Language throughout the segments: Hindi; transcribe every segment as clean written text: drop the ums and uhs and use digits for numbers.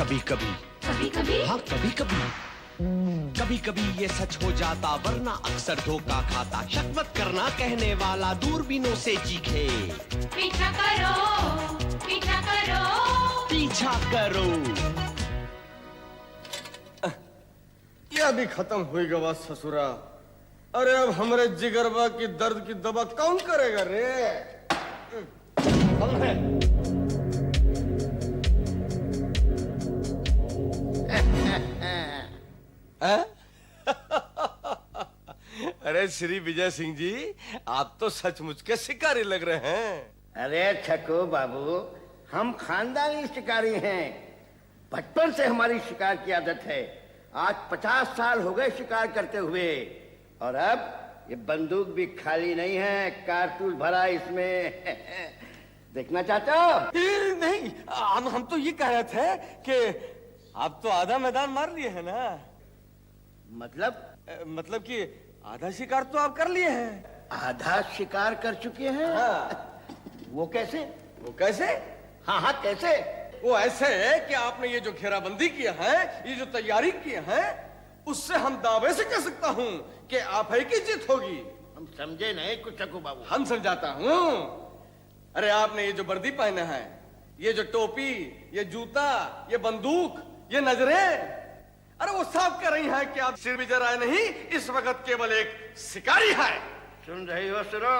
कभी कभी कभी कभी हाँ कभी कभी कभी कभी ये सच हो जाता वरना अक्सर धोखा खाता। शक मत करना कहने वाला दूरबीनों से चीखे। पीछा करो पीछा करो पीछा करो। यह भी खत्म हुई गवा ससुरा। अरे अब हमरे जिगरबा की दर्द की दवा कौन करेगा रे? अरे श्री विजय सिंह जी, आप तो सचमुच के शिकारी लग रहे हैं। अरे छको बाबू, हम खानदानी शिकारी हैं। बचपन से हमारी शिकार की आदत है। आज 50 साल हो गए शिकार करते हुए, और अब ये बंदूक भी खाली नहीं है, कारतूस भरा इसमें। देखना चाहते हो? नहीं, हम तो ये कह रहे थे कि आप तो आधा मैदान मार लिए हैं ना। मतलब कि आधा शिकार तो आप कर लिए हैं। आधा शिकार कर चुके हैं? हाँ। वो कैसे? वो कैसे? हाँ, कैसे? वो ऐसे है कि आपने ये जो घेराबंदी किया है, ये जो तैयारी की है, उससे हम दावे से कह सकता हूँ कि आप ही की जीत होगी। हम समझे नहीं कुछ छको बाबू। हम समझाता हूँ। अरे आपने ये जो वर्दी पहना है, ये जो टोपी, ये जूता, ये बंदूक, ये नजरें, अरे वो साफ कर रही हैं कि आप श्री विजय राय नहीं, इस वक्त केवल एक शिकारी है। सुन रही हो? सुनो।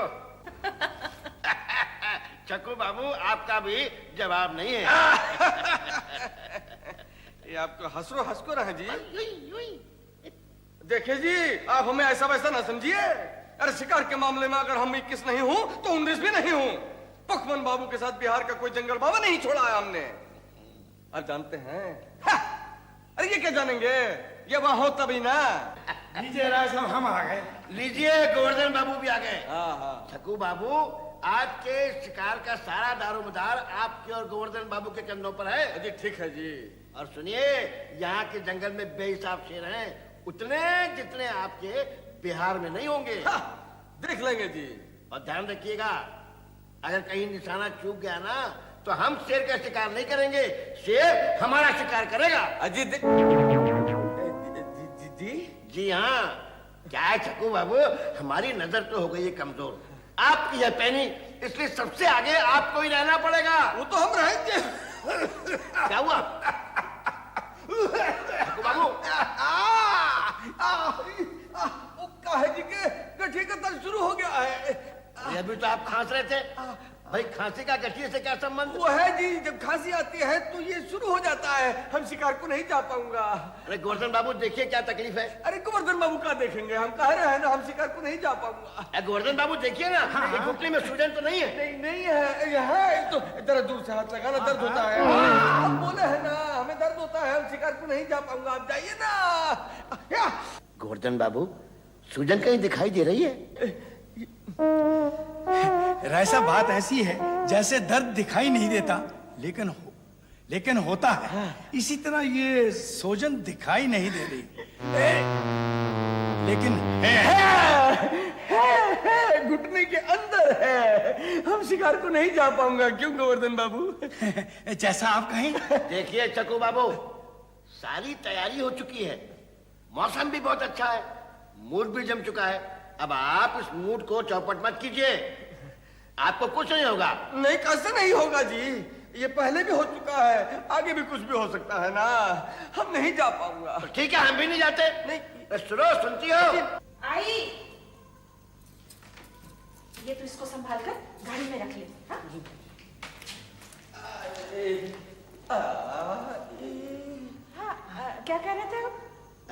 चक्कू बाबू, आपका भी जवाब नहीं है। ये आपको हंसको रहे जी। देखिए जी, आप हमें ऐसा वैसा ना समझिए। अरे शिकार के मामले में अगर हम 21 नहीं हूं तो 19 भी नहीं हूं। पखमन बाबू के साथ बिहार का कोई जंगल बाबा नहीं छोड़ा है हमने। आप जानते हैं? अरे ये क्या जानेंगे, ये वहां हो तभी ना। लीजिए राय साहब, हम आ गए। लीजिए, गोवर्धन बाबू भी आ गए। हाँ। छक्कू बाबू, आज के शिकार का सारा दारोमदार आपके और गोवर्धन बाबू के कंधों पर है। जी ठीक है जी। और सुनिए, यहाँ के जंगल में बेहिसाब शेर हैं, उतने जितने आपके बिहार में नहीं होंगे। हाँ, देख लेंगे जी। और ध्यान रखिएगा, अगर कहीं निशाना चूक गया ना, तो हम शेर का शिकार नहीं करेंगे, शेर हमारा शिकार करेगा। अजी जी हाँ। क्या है छक्कू बाबू, हमारी नजर तो हो गई है कमजोर। आपकी है पैनी, इसलिए सबसे आगे आपको ही रहना पड़ेगा। वो तो हम रहेंगे। क्या हुआ छक्कू बाबू? काहे जी के गठिया का दर्द शुरू हो गया है। अभी तो आप खांस रहे थे। भाई, खांसी का गठिए से क्या संबंध? वो है जी, जब खांसी आती है तो ये शुरू हो जाता है। हम शिकार को नहीं जा पाऊंगा। अरे गोवर्धन बाबू, देखिए क्या तकलीफ है। अरे गोवर्धन बाबू का देखेंगे, हम कह रहे हैं ना, हम शिकार को नहीं जा पाऊंगा। अरे गोवर्धन बाबू देखिए ना, ये घुटने में सूजन तो नहीं है? नहीं है, ये है तो जरा दूर से हाथ लगाना, दर्द होता है। हम बोले है ना, हमें दर्द होता है, हम शिकार को नहीं जा पाऊंगा। आप जाइए ना। गोवर्धन बाबू, सूजन कहीं दिखाई दे रही है? राय साहब, बात ऐसी है जैसे दर्द दिखाई नहीं देता, लेकिन होता है। इसी तरह ये सोजन दिखाई नहीं दे रही, लेकिन है, घुटने के अंदर है। हम शिकार को नहीं जा पाऊंगा। क्यों गोवर्धन बाबू? जैसा आप कहें। देखिए चक्कू बाबू, सारी तैयारी हो चुकी है, मौसम भी बहुत अच्छा है, मूड भी जम चुका है। अब आप इस मूड को चौपट मत कीजिए, आपको कुछ नहीं होगा। नहीं, कैसे नहीं होगा जी? ये पहले भी हो चुका है, आगे भी कुछ भी हो सकता है ना। हम नहीं जा पाऊंगा। तो ठीक है, हम भी नहीं जाते। नहीं। सुनो, सुनती हो? आई, ये तो इसको संभाल कर गाड़ी में रख ले। हाँ, क्या कह रहे थे आप?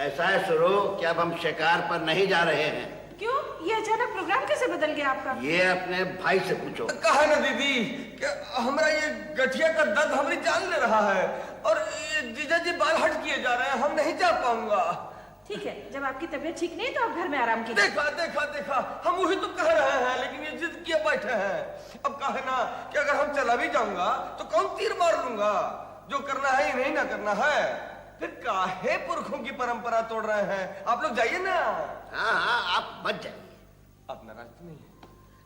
ऐसा है सुरो कि अब हम शिकार पर नहीं जा रहे हैं। क्यों? ये अचानक प्रोग्राम कैसे बदल गया आपका? ये अपने भाई से पूछो। कहा ना दीदी, क्या हमारा ये गठिया का दर्द हमारी जान ले रहा है, और ये जीजा जी बाल हट किए जा रहे हैं। हम नहीं जा पाऊंगा। ठीक है, जब आपकी तबीयत ठीक नहीं तो आप घर में आराम कीजिए। देखा, हम वही तो कह रहे हैं, लेकिन ये जिद किए बैठे हैं। अब कहे ना कि अगर हम चला भी जाऊंगा तो कौन तीर मार लूंगा। जो करना है ये नहीं ना करना है, फिर काहे पुरखों की परंपरा तोड़ रहे हैं। आप लोग जाइए ना। हाँ, आप मत जाइए। आप नाराज तो नहीं है?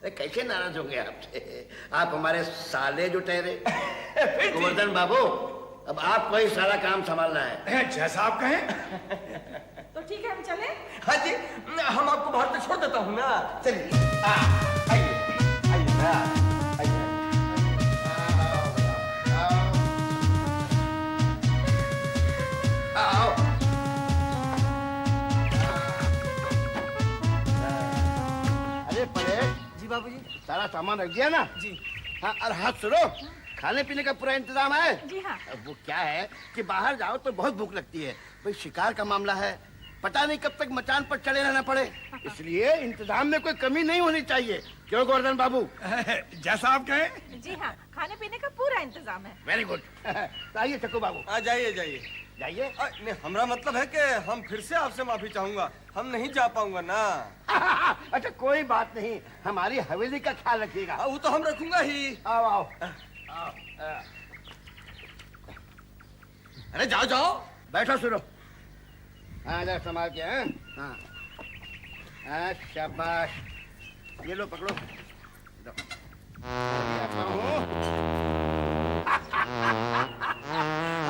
अरे कैसे नाराज होंगे आपसे? आप हमारे साले जो ठहरे। गोवर्धन बाबू, अब आपको ही सारा काम संभालना है। जैसा आप कहें। तो ठीक है, हम चले। हाँ जी, हम आपको बाहर तक छोड़ देता हूँ ना। चलिए, आइए आइए ना, आइए। आओ। अरे परेश जी बाबूजी। सारा सामान रख दिया ना? जी। हाँ, और हाथ सुनो, खाने पीने का पूरा इंतजाम है? जी हाँ। अब वो क्या है कि बाहर जाओ तो बहुत भूख लगती है, भाई शिकार का मामला है, पता नहीं कब तक मचान पर चढ़े रहना पड़े, इसलिए इंतजाम में कोई कमी नहीं होनी चाहिए। क्यों गोवर्धन बाबू? जैसा आप कहें। जी हाँ, खाने पीने का पूरा इंतजाम है। Very good. तो आइए चक्कू बाबू। जाइए जाइए जाइए। नहीं, हमारा मतलब है कि हम फिर से आपसे माफी चाहूंगा, हम नहीं जा पाऊंगा ना। अच्छा कोई बात नहीं, हमारी हवेली का ख्याल रखिएगा। वो तो हम रखूंगा ही। आओ आओ। अरे जाओ जाओ। बैठो सुनो। हाँ जरा संभाल के। हाँ हाँ शाबाश, ये लो पकड़ो। लो। आता हूँ।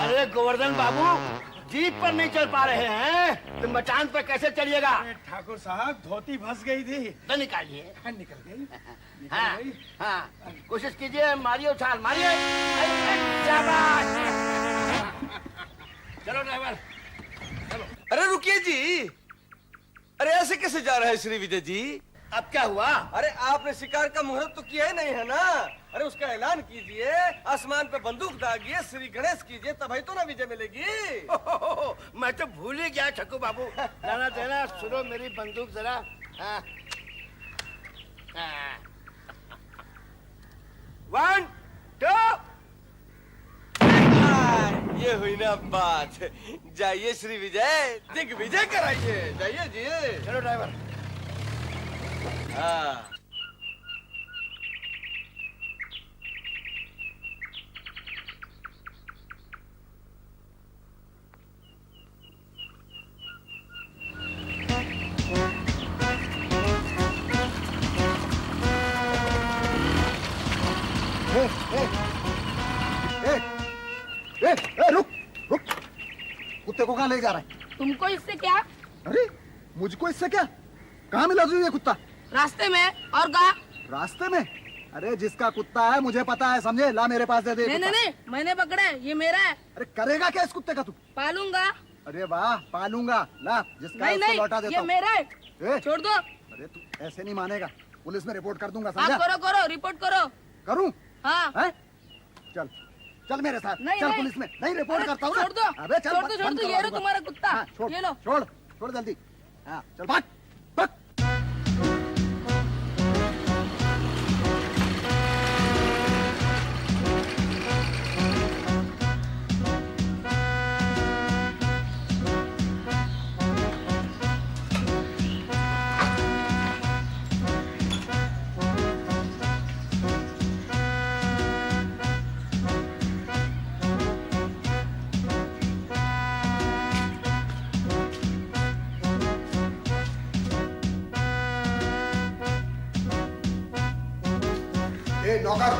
अरे गोवर्धन बाबू, जीप पर नहीं चल पा रहे हैं तो मचान पर कैसे चलिएगा? ठाकुर साहब, धोती फंस गई थी। तो निकालिए। निकल गई। हाँ हाँ, कोशिश कीजिए, मारिए उछाल, मारिए। शाबाश। चलो ड्राइवर। अरे रुकिए जी, अरे ऐसे कैसे जा रहे हैं श्री विजय जी? अब क्या हुआ? अरे आपने शिकार का मुहूर्त तो किया ही नहीं है ना। अरे उसका ऐलान कीजिए, आसमान पे बंदूक दागिए, श्री गणेश कीजिए, तब ही तो ना विजय मिलेगी। मैं तो भूल ही गया छक्कू बाबू। जाना देना, सुनो मेरी बंदूक जरा। हाँ। हाँ। 1 2। ये हुई ना बात। जाइए श्री विजय, दिग्विजय कराइए। जाइए जी। चलो ड्राइवर। हाँ। रुक रुक, कुत्ते को कहाँ ले जा रहा है? तुमको इससे क्या? अरे मुझको इससे क्या? कहाँ मिला तुझे ये कुत्ता? रास्ते में। और कहा? रास्ते में? अरे जिसका कुत्ता है मुझे पता है, समझे? ला मेरे पास दे दे। नहीं नहीं नहीं, मैंने पकड़ा है, ये मेरा है। अरे करेगा क्या इस कुत्ते का तू? पालूंगा। अरे वाह, पालूंगा। ला, जिसका है नहीं उसको नहीं, लौटा देता ये हूँ। मेरा है, ए, छोड़ दो। अरे तू ऐसे नहीं मानेगा, पुलिस में रिपोर्ट कर दूंगा, हाँ समझा? करो करो, रिपोर्ट करो। करूं? हाँ। हैं? चल चल मेरे साथ। नहीं, चल नहीं। पुलिस में। नहीं रिपोर्ट अरे, करता हूँ ना। छोड़ दो। अबे चल, छोड़ दो, छोड़ बंद दो, करवा ये लो दूंगा। तुम्हारा कुत्ता। हाँ, छोड़, ये लो। छोड़ छोड़ जल्दी। हाँ चल भाग भाग। नौकर,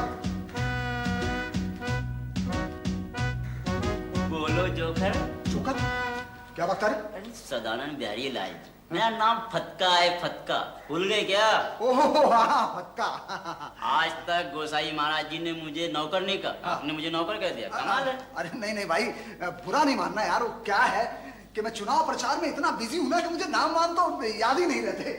बोलो जोकर। जोकर क्या बकता है? अरे सदानंद बिहारी लाल, मेरा नाम फतका है। फतका भूल गए क्या? ओहो हाँ फटका। आज तक गोसाई महाराज जी ने मुझे नौकर नहीं कहा, आपने मुझे नौकर कह दिया। कमाल है। अरे नहीं नहीं भाई, बुरा नहीं मानना यार। वो क्या है कि मैं चुनाव प्रचार में इतना बिजी हूं ना कि मुझे नाम वाम तो याद ही नहीं रहते।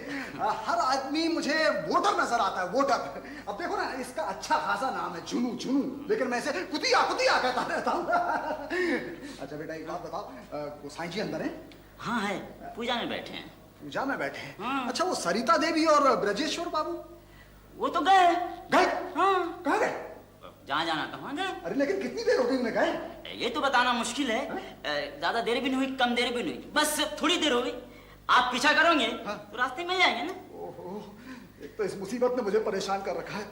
हर आदमी मुझे वोटर नजर आता है, वोटर। अब देखो ना, इसका अच्छा खासा नाम है झुनू झुनू, लेकिन मैं इसे कुतिया कुतिया कहता रहता हूँ। अच्छा बेटा एक बात बताओ, गोसाई जी अंदर हैं? हाँ है, पूजा में बैठे हैं। पूजा में बैठे हैं? हाँ। अच्छा वो सरिता देवी और ब्रजेश्वर बाबू वो तो गए। गए? हाँ। कहाँ गए? जहाँ जाना कहाँ गए। अरे लेकिन कितनी देर हो गई उन्हें गए? ये तो बताना मुश्किल है। ज्यादा देर भी नहीं हुई, कम देर भी नहीं हुई, बस थोड़ी देर हो गई। आप पीछा करोगे तो रास्ते में ही आएंगे ना। ओहो, एक तो इस मुसीबत ने मुझे परेशान कर रखा है।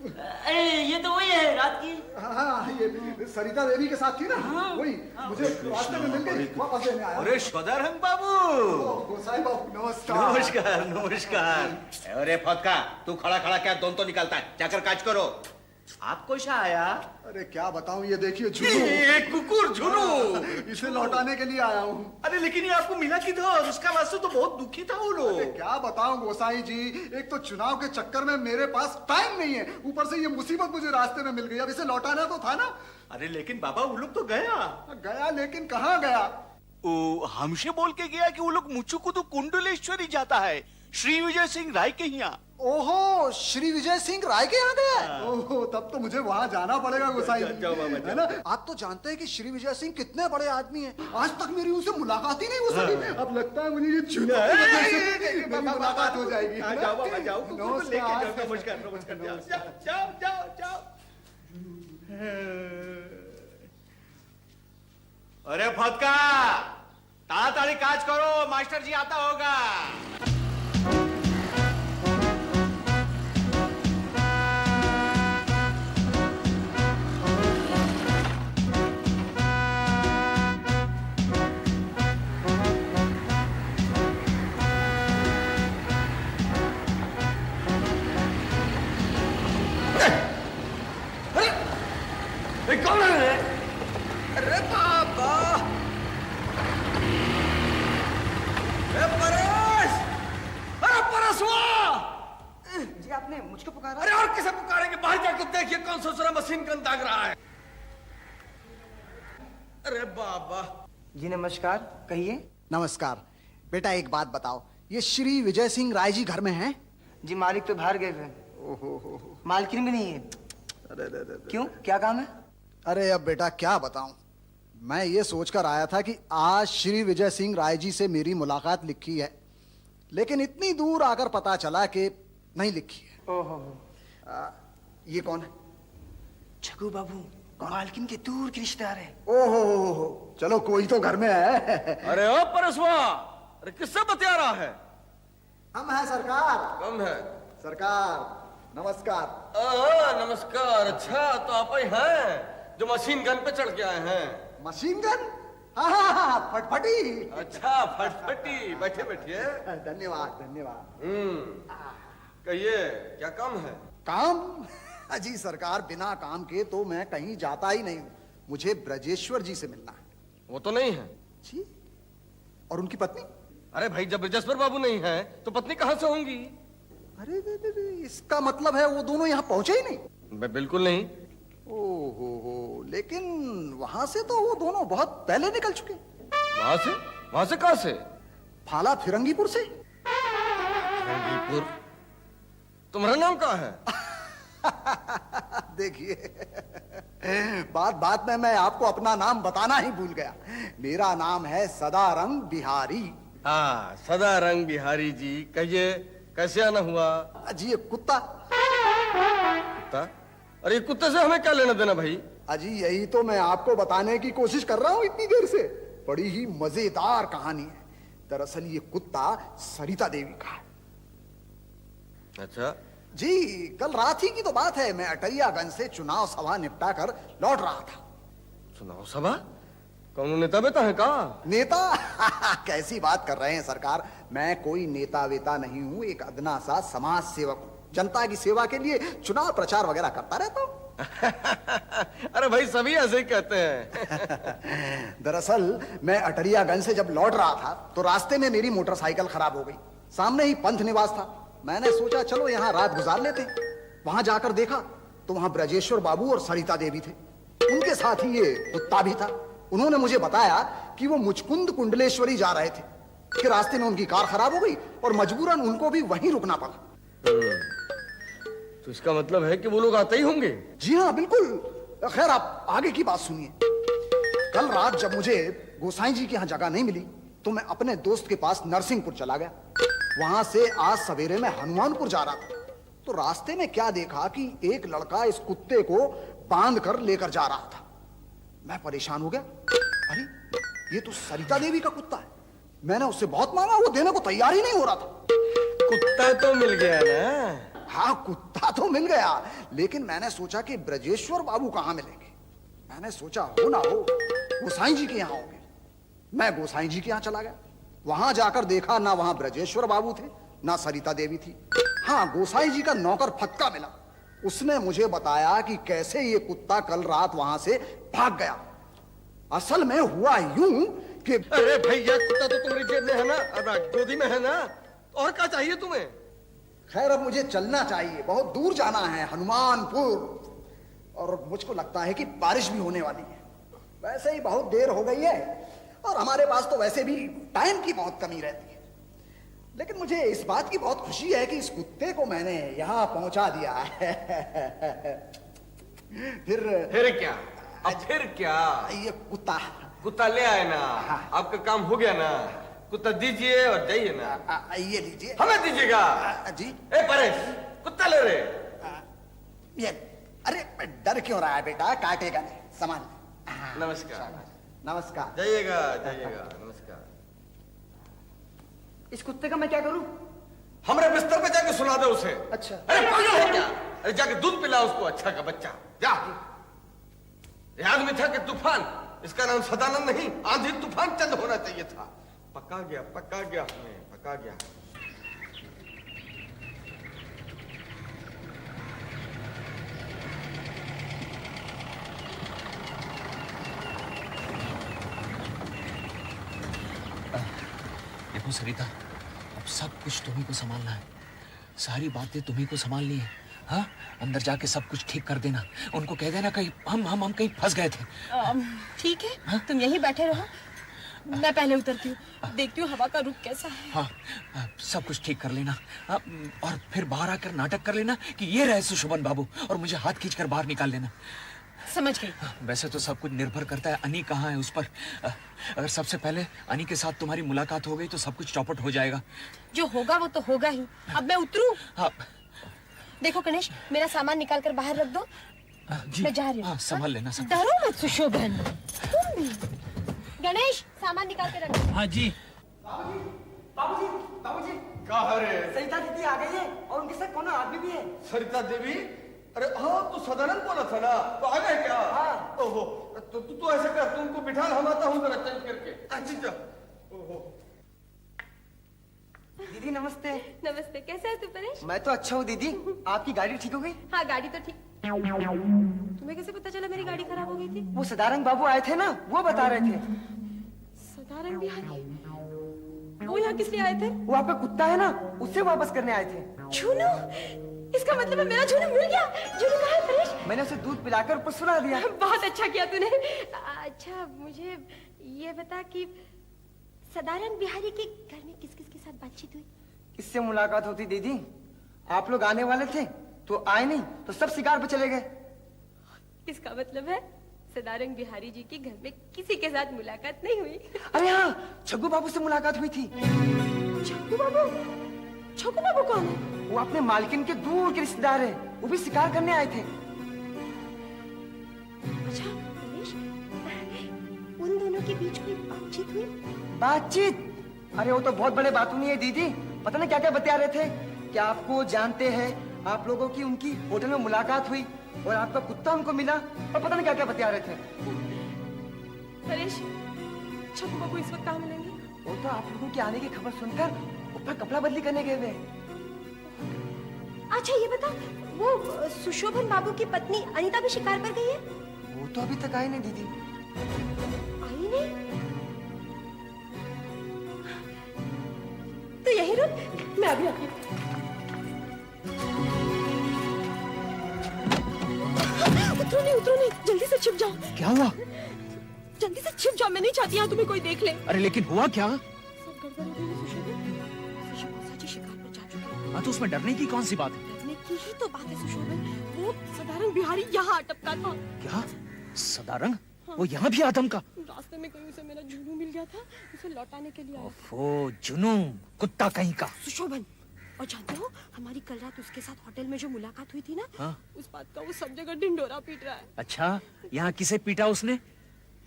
अरे ये तो वही है रात की। हाँ ये सरिता देवी के साथ थी ना। हाँ। वही मुझे रास्ते में मिल गई, वापस लेने आया। अरे सदारंग बाबू, गोसाई बाबू नमस्कार। नमस्कार नमस्कार। अरे फटका, तू खड़ा खड़ा क्या दोन तो निकालता है? जाकर काज करो। आपको शा आया? अरे क्या बताऊं, ये देखिए झुनू, एक कुकुर झुनू। इसे लौटाने के लिए आया हूँ। अरे लेकिन ये आपको मिला किधर? उसका वास्तव तो बहुत दुखी था वो लोग। अरे क्या बताऊं गोसाई जी, एक तो चुनाव के चक्कर में मेरे पास टाइम नहीं है, ऊपर से ये मुसीबत मुझे रास्ते में मिल गई। अब इसे लौटाना तो था ना। अरे लेकिन बाबा वो लोग तो गया, लेकिन कहाँ गया? वो हमसे बोल के गया कि वो लोग मुचुकुदु कुंडलेश्वरी जाता है, श्री विजय सिंह राय के यहाँ। ओहो, श्री विजय सिंह राय के यहाँ गया? ओहो, तब तो मुझे वहाँ जाना पड़ेगा गोसाई जी, है ना? आप तो जानते हैं कि श्री विजय सिंह कितने बड़े आदमी हैं। आज तक मेरी उनसे मुलाकात ही नहीं हो सकी। अब लगता है मुझे ये चुनाव की वजह से मेरी मुलाकात हो जाएगी। अरे फटका, ताड़ाताड़ी काज करो, मास्टर जी आता होगा। कौन है? अरे बाबा, परेश, अरे परसवा। जी आपने मुझको पुकारा? अरे और किसे पुकारेंगे? बाहर जाकर देखिए कौन सा मशीन गन दाग रहा है। अरे बाबा जी नमस्कार, कहिए। नमस्कार बेटा, एक बात बताओ, ये श्री विजय सिंह राय जी घर में हैं? जी मालिक तो बाहर गए थे। ओहो, मालकिन भी नहीं है। अरे क्यों, क्या काम है? अरे अब बेटा क्या बताऊं, मैं ये सोचकर आया था कि आज श्री विजय सिंह राय जी से मेरी मुलाकात लिखी है, लेकिन इतनी दूर आकर पता चला कि नहीं लिखी है। ओहो, ये कौन है? छगू बाबू, मालकिन के दूर के रिश्तेदार है। ओहो, चलो कोई तो घर में है। अरे ओ परसवा, अरे किससे बतिया रहा है? हम हैं सरकार। कम है सरकार नमस्कार। नमस्कार। अच्छा तो आप ही हैं जो मशीन गन पे चढ़ के आए हैं? Machine gun? हाँ, फटफटी। अच्छा फटफटी, बैठिए बैठिए। धन्यवाद धन्यवाद। कहिए क्या काम है? काम? जी सरकार, बिना काम के तो मैं कहीं जाता ही नहीं हूँ। मुझे ब्रजेश्वर जी से मिलना है। वो तो नहीं है जी, और उनकी पत्नी? अरे भाई, जब ब्रजेश्वर बाबू नहीं है तो पत्नी कहाँ से होंगी? अरे इसका मतलब है वो दोनों यहाँ पहुंचे ही नहीं? बिल्कुल नहीं। ओहो, लेकिन वहां से तो वो दोनों बहुत पहले निकल चुके। वहां से कहां से? फाला फिरंगीपुर से। फिरंगीपुर? तुम्हारा नाम क्या है? देखिए, बात बात में मैं आपको अपना नाम बताना ही भूल गया। मेरा नाम है सदारंग बिहारी। हाँ, सदारंग बिहारी जी। कहिए कैसे आना हुआ? जी ये कुत्ता। कुत्ता? अरे कुत्ते से हमें क्या लेना देना भाई? अजी यही तो मैं आपको बताने की कोशिश कर रहा हूँ इतनी देर से। बड़ी ही मजेदार कहानी है। दरअसल ये कुत्ता सरिता देवी का है। अच्छा जी, कल रात ही की तो बात है। मैं अटैयागंज से चुनाव सभा निपटा कर लौट रहा था। चुनाव सभा? कौन नेता बेता है का? नेता? कैसी बात कर रहे हैं सरकार, मैं कोई नेता वेता नहीं हूँ। एक अदना सा समाज सेवक हूँ। जनता की सेवा के लिए चुनाव प्रचार वगैरह करता रहता हूँ। अरे भाई, सभी ऐसे ही कहते हैं। दरअसल मैं अटरियागंज से जब लौट रहा था तो रास्ते में मेरी मोटरसाइकिल खराब हो गई। सामने ही पंथ निवास था। मैंने सोचा चलो यहाँ रात गुजार लेते। वहां जाकर देखा तो वहां ब्रजेश्वर बाबू और सरिता देवी थे। उनके साथ ही ये कुत्ता भी था। उन्होंने मुझे बताया कि वो मुचकुंद कुंडलेश्वरी जा रहे थे कि रास्ते में उनकी कार खराब हो गई और मजबूरन उनको भी वहीं रुकना पड़ा। तो इसका मतलब है कि वो लोग आते ही होंगे? जी हाँ बिल्कुल। खैर आप आगे की बात सुनिए। कल रात जब मुझे गोसाई जी के यहाँ जगह नहीं मिली तो मैं अपने दोस्त के पास नरसिंहपुर चला गया। वहां से आज सवेरे में हनुमानपुर जा रहा था तो रास्ते में क्या देखा कि एक लड़का इस कुत्ते को बांध कर लेकर जा रहा था। मैं परेशान हो गया। अरे ये तो सरिता देवी का कुत्ता है। मैंने उससे बहुत मांगा, वो देने को तैयार ही नहीं हो रहा था। कुत्ता तो मिल गया ना? हाँ कुत्ता तो मिल गया, लेकिन मैंने सोचा कि ब्रजेश्वर बाबू कहाँ मिलेंगे। मैंने सोचा हो ना हो गोसाई जी के यहाँ होंगे। मैं गोसाई जी के यहाँ चला गया। वहां जाकर देखा ना वहां ब्रजेश्वर बाबू थे ना सरिता देवी थी। हाँ गोसाई जी का नौकर फटका मिला। उसने मुझे बताया कि कैसे ये कुत्ता कल रात वहां से भाग गया। असल में हुआ यूं कि अरे भैया, कुत्ता तो तुम्हारी जेब में है ना, गोदी में है ना, और क्या चाहिए तुम्हें? खैर अब मुझे चलना चाहिए, बहुत दूर जाना है, हनुमानपुर, और मुझको लगता है कि बारिश भी होने वाली है। वैसे ही बहुत देर हो गई है और हमारे पास तो वैसे भी टाइम की बहुत कमी रहती है। लेकिन मुझे इस बात की बहुत खुशी है कि इस कुत्ते को मैंने यहाँ पहुंचा दिया है। फिर क्या? अब फिर क्या? ये कुत्ता कुत्ता ले आए ना, आपका काम हो गया ना। कुत्ता दीजिए और जाइए ना। ये लीजिए। हमें दीजिएगा जी। ए परेश, कुत्ता ले रहे। ये अरे डर क्यों रहा है बेटा, काटेगा नहीं, सामान। नमस्कार। नमस्कार। जाइएगा जाइएगा, नमस्कार। इस कुत्ते का मैं क्या करूं? हमारे बिस्तर पे जाके सुना दे उसे। अच्छा। अरे पागल है क्या? अरे जाके दूध पिला उसको, अच्छा का बच्चा। जा। याद में था कि तूफान, इसका नाम सदानंद नहीं, आंधी तूफान चंद होना चाहिए था। पका गया हमें, पका गया। देखो सरिता, अब सब कुछ तुम्ही को संभालना है, सारी बातें तुम्ही को संभालनी है। हाँ, अंदर जाके सब कुछ ठीक कर देना, उनको कह देना कहीं हम कहीं फंस गए थे। ठीक है, तुम यहीं बैठे रहो, मैं पहले उतरती हूँ, देखती हूँ हवा का रुख कैसा है। हाँ, सब कुछ ठीक कर लेना। और फिर बाहर आकर नाटक कर लेना कि ये रहे सुशोभन बाबू, और मुझे हाथ खींचकर बाहर निकाल लेना। समझ गई। वैसे तो सब कुछ निर्भर करता है अनी कहाँ है उस पर। अगर सबसे पहले अनी के साथ तुम्हारी मुलाकात हो गई तो सब कुछ चौपट हो जाएगा। जो होगा वो तो होगा ही। अब मैं उतरूं? हाँ। देखो गणेश, मेरा सामान निकाल कर बाहर रख दो। जी, मैं जा रही हूँ। हाँ, संभाल लेना सब। डरो मत सुशोभन। तुम भी। गणेश, सामान निकाल के रख दो। हाँ जी। बाबूजी, कहा रे? सरिता दीदी आ गई है और उनके साथ कौन आदमी भी है। सरिता देवी? अरे हाँ, तो सदानंद बोला था ना, तो आ गए क्या? हाँ। ओहो, तो तू ऐसे कर, तुमको बिठा, हम आता हूँ जरा चेंज करके। अच्छा। ओहो। दीदी नमस्ते। नमस्ते, कैसे है तू परेश? मैं तो अच्छा हूँ दीदी, आपकी गाड़ी ठीक हो गई? हाँ, गाड़ी तो ठीक। तुम्हें कैसे पता चला मेरी गाड़ी खराब हो गई थी? वो सदारंग बाबू आए थे ना, वो बता रहे थे। सदारंग बिहारी? वो यहाँ किस लिए आए थे? वो आपका कुत्ता है ना, उससे वापस करने आए थे। झुनू? इसका मतलब है मेरा झुनू मिल गया। झुनू कहाँ है परेश? मैंने उसे दूध पिलाकर ऊपर सुला दिया। बहुत अच्छा किया तूने। अच्छा, मुझे ये बता कि सदारंग बिहारी के घर में किस किस के साथ बातचीत हुई? किससे मुलाकात होती दीदी? आप लोग आने वाले थे तो आए नहीं, तो सब शिकार पे चले गए। इसका मतलब है सदारंग बिहारी जी के घर में किसी के साथ मुलाकात नहीं हुई। अरे हाँ, छग्गू बाबू से मुलाकात हुई थी। छग्गू बाबू? छग्गू बाबू कौन है? वो अपने मालकिन के दूर के रिश्तेदार है, वो भी शिकार करने आए थे। अच्छा परेश, उन दोनों के बीच कोई बातचीत हुई? बातचीत? अरे वो तो बहुत बड़े बातों नहीं है दीदी, पता नहीं क्या क्या बता रहे थे कि आपको जानते हैं, आप लोगों की उनकी होटल में मुलाकात हुई और आपका कुत्ता उनको मिला, और पता नहीं क्या क्या बता रहे थे। परेश, छग्गू बाबू इस वक्त कहाँ मिलेंगे? वो तो आप लोगों के आने की खबर सुनकर ऊपर कपड़ा बदली करने गए हुए। अच्छा ये बता, वो सुशोभन बाबू की पत्नी अनीता भी शिकार पर गई है? वो तो अभी तक आई नहीं दीदी। आई नहीं? तो यही रुक, मैं अभी आती हूँ। उतरो नहीं, जल्दी से छिप जाओ। क्या हुआ? जल्दी से छिप जाओ, मैं नहीं चाहती यहाँ तुम्हें कोई देख ले। अरे लेकिन हुआ क्या? सब गड़बड़ हो गई है सुशोभन। सुशोभन सच्ची शिकार पर जा चुके हैं। हाँ, तो उसमें डरने की कौन सी बात है? डरने की ही तो बात है सुशोभन। वो सदारंग बिहारी यहाँ अटका था। क्या? सदारंग? वो यहाँ भी आदम का? रास्ते में कहीं उसे मेरा झुनू मिल गया था, उसे लौटाने के लिए आया। ओफो, जुनून, कुत्ता कहीं का। सुशोभन, और जानते हो हमारी कल रात उसके साथ होटल में जो मुलाकात हुई थी ना, हाँ? उस बात का वो सब जगह ढिंडोरा पीट रहा है। अच्छा, यहाँ किसे पीटा उसने?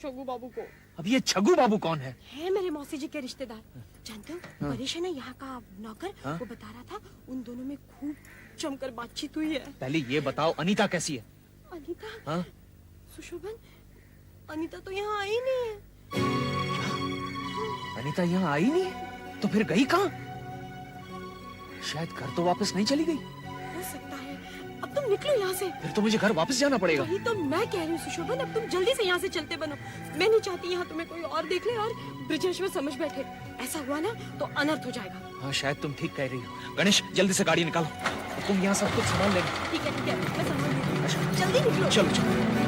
छग्गू बाबू को। अब ये छग्गू बाबू कौन है? है मेरे मौसी जी के रिश्तेदार। जानते हो, परेश है ना यहाँ का नौकर, वो बता रहा था उन दोनों में खूब जमकर बातचीत हुई है। पहले ये बताओ, अनीता कैसी है? अनीता? हाँ? सुशोभन, अनीता तो यहाँ आई नहीं है। अनीता यहाँ आई नहीं है? तो फिर गई कहाँ? शायद घर तो वापस नहीं चली गई। हो सकता है, अब तुम निकलो यहाँ से। फिर तो मुझे घर वापस जाना पड़ेगा। वही तो मैं कह रही हूँ सुशोभन, अब तुम जल्दी से यहाँ से चलते बनो। मैं नहीं चाहती यहाँ तुम्हें कोई और देख ले और ब्रजेश्वर समझ बैठे। ऐसा हुआ ना तो अनर्थ हो जाएगा। हाँ शायद तुम ठीक कह रही हो। गणेश जल्दी से गाड़ी निकालो, तुम यहाँ सब कुछ संभाल लेना। ठीक है मैं संभाल लूंगी। जल्दी निकलो। चलो चलो।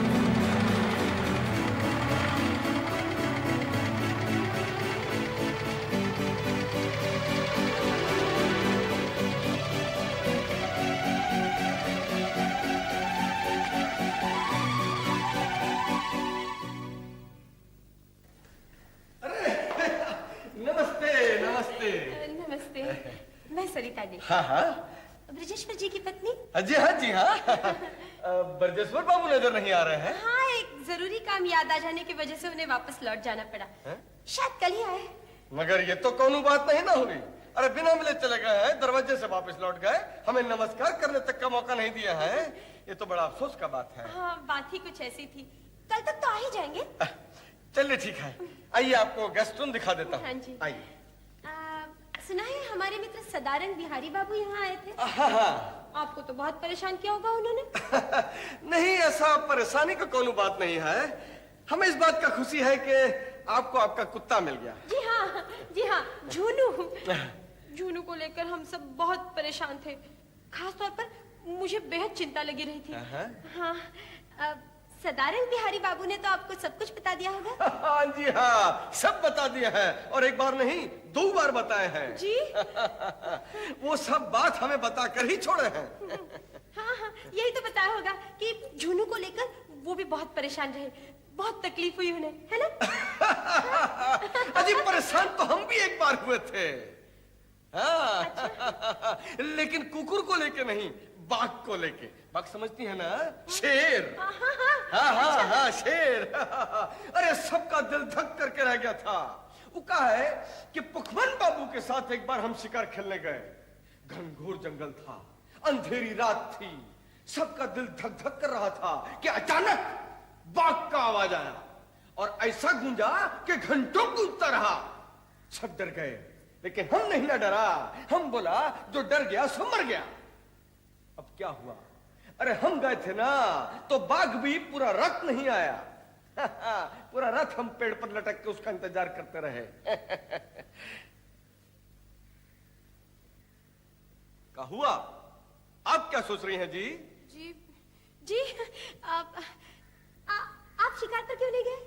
मैं सरिता जी। हाँ हाँ ब्रजेश्वर जी की पत्नी। जी हाँ ब्रजेश्वर बाबू नजर नहीं आ रहे हैं। हाँ एक जरूरी काम याद आ जाने की वजह से उन्हें वापस लौट जाना पड़ा। शायद कल ही आए। मगर ये तो कौन बात नहीं ना हुई। अरे बिना मिले चले गए हैं, दरवाजे से वापस लौट गए, हमें नमस्कार करने तक का मौका नहीं दिया है। ये तो बड़ा अफसोस का बात है। हाँ बात ही कुछ ऐसी थी। कल तक तो आ ही जाएंगे। चलिए ठीक है, आइए आपको गेस्ट रूम दिखा देता हूँ। हाँ जी। आइए। सुना है हमारे मित्र सदारंग बिहारी बाबू यहाँ आए थे। हाँ। आपको तो बहुत परेशान किया होगा उन्होंने। नहीं ऐसा परेशानी का कोई बात नहीं है। हमें इस बात का खुशी है कि आपको आपका कुत्ता मिल गया। जी हाँ झूनू को लेकर हम सब बहुत परेशान थे। खास तौर पर मुझे बेहद चिंता लगी रही थी। हाँ सदारंग बिहारी बाबू ने तो आपको सब कुछ बता दिया होगा। हाँ जी हाँ सब बता दिया है, और एक बार नहीं 2 बार बताए हैं। जी वो सब बात हमें बताकर ही छोड़े हैं। हाँ यही तो बताया होगा कि झूनू को लेकर वो भी बहुत परेशान रहे, बहुत तकलीफ हुई उन्हें, है ना? अजी परेशान तो हम भी एक बार हुए थे। हाँ अच्छा। लेकिन कुकुर को लेके नहीं, बाघ को लेके। बाघ समझती है ना, शेर। हाँ शेर। अरे सबका दिल धक करके रह गया था। वो कहा है कि पुखमन बाबू के साथ एक बार हम शिकार खेलने गए। घनघोर जंगल था, अंधेरी रात थी, सबका दिल धक धक कर रहा था कि अचानक बाघ का आवाज आया और ऐसा गूंजा कि घंटों गूंजता रहा। सब डर गए, लेकिन हम नहीं ना डरा। हम बोला जो डर गया सो मर गया। अब क्या हुआ? अरे हम गए थे ना तो बाघ भी पूरा रथ नहीं आया। पूरा रथ हम पेड़ पर लटक के उसका इंतजार करते रहे। क्या हुआ? आप क्या सोच रही हैं जी? जी आप शिकार पर क्यों नहीं गए?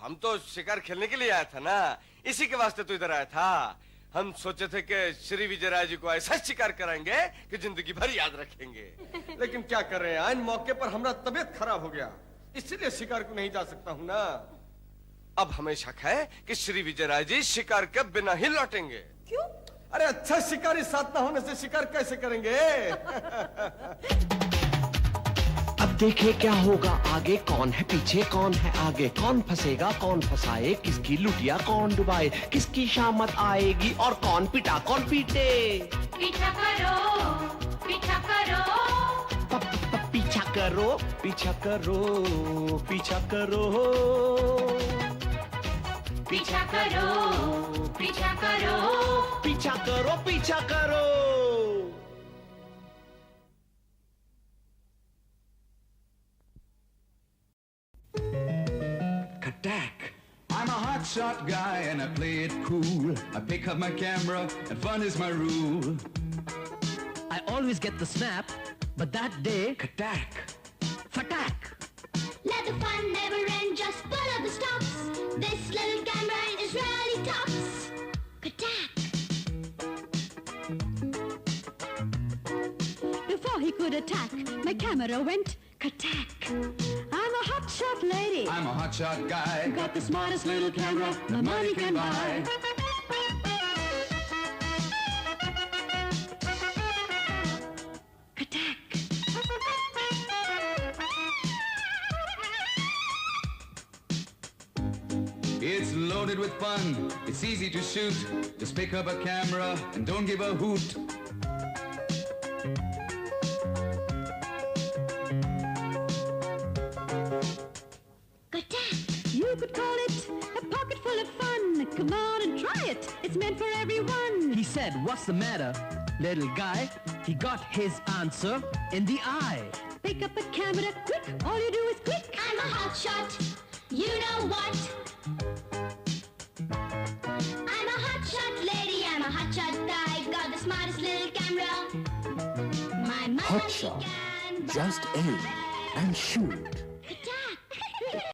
हम तो शिकार खेलने के लिए आया था ना, इसी के वास्ते तो इधर आया था। हम सोचे थे कि श्री विजयराय जी को ऐसा शिकार कराएंगे कि जिंदगी भर याद रखेंगे। लेकिन क्या कर रहे हैं, आज मौके पर हमारा तबीयत खराब हो गया, इसलिए शिकार को नहीं जा सकता हूं ना। अब हमें शक है कि श्री विजयराय जी शिकार के बिना ही लौटेंगे। क्यों? अरे अच्छा शिकारी साथ ना होने से शिकार कैसे करेंगे? अब देखे क्या होगा आगे, कौन है पीछे कौन है आगे, कौन फंसेगा कौन फंसाए, किसकी लुटिया कौन डुबाए, किसकी शामत आएगी और कौन पिटा कौन पीटे। पीछा करो पीछा करो पीछा करो पीछा करो पीछा करो पीछा करो पीछा करो पीछा करो पीछा करो। I'm a hotshot guy and I play it cool. I pick up my camera and fun is my rule. I always get the snap, but that day, Katak, fatak. Let the fun never end, just follow the stops. This little camera is really tops. Katak. Before he could attack, my camera went katak. I'm a hotshot lady. I'm a hotshot guy. Got the smartest little camera that money can buy. Katak. It's loaded with fun. It's easy to shoot. Just pick up a camera and don't give a hoot. You could call it a pocket full of fun. Come on and try it. It's meant for everyone. He said, what's the matter? Little guy, he got his answer in the eye. Pick up a camera quick, all you do is click. I'm a hot shot, you know what? I'm a hot shot lady, I'm a hot shot guy, got the smartest little camera. My mama, Hot shot. Just aim and shoot.